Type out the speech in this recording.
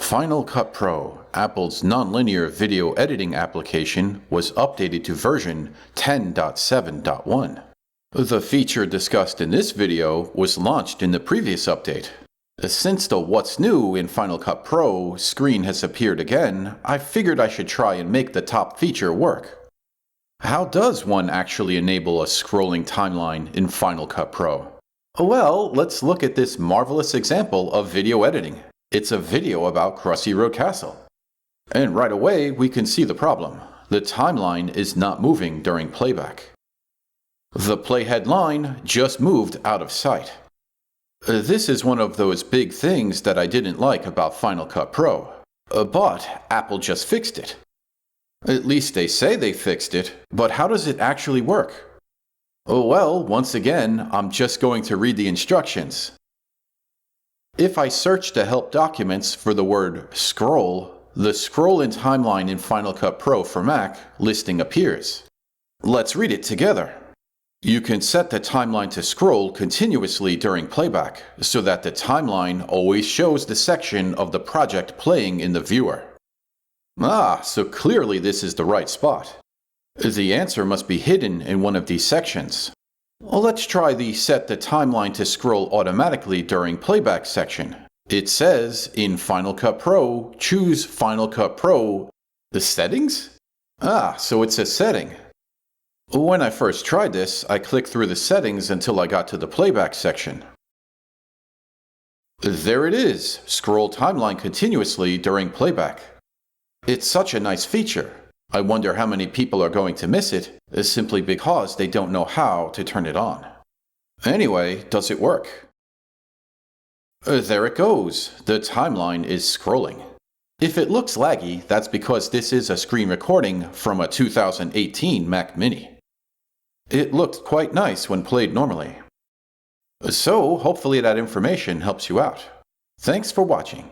Final Cut Pro, Apple's nonlinear video editing application, was updated to version 10.7.1. The feature discussed in this video was launched in the previous update. Since the What's New in Final Cut Pro screen has appeared again, I figured I should try and make the top feature work. How does one actually enable a scrolling timeline in Final Cut Pro? Well, let's look at this marvelous example of video editing. It's a video about Crossy Road Castle. And right away, we can see the problem. The timeline is not moving during playback. The playhead line just moved out of sight. This is one of those big things that I didn't like about Final Cut Pro. But Apple just fixed it. At least they say they fixed it, but how does it actually work? Well, once again, I'm just going to read the instructions. If I search the help documents for the word scroll, the scroll in timeline in Final Cut Pro for Mac listing appears. Let's read it together. You can set the timeline to scroll continuously during playback so that the timeline always shows the section of the project playing in the viewer. So clearly this is the right spot. The answer must be hidden in one of these sections. Let's try the Set the Timeline to Scroll Automatically During Playback section. It says, in Final Cut Pro, choose Final Cut Pro. The settings? So it's a setting. When I first tried this, I clicked through the settings until I got to the playback section. There it is, scroll timeline continuously during playback. It's such a nice feature. I wonder how many people are going to miss it, simply because they don't know how to turn it on. Anyway, does it work? There it goes. The timeline is scrolling. If it looks laggy, that's because this is a screen recording from a 2018 Mac Mini. It looked quite nice when played normally. So, hopefully that information helps you out. Thanks for watching.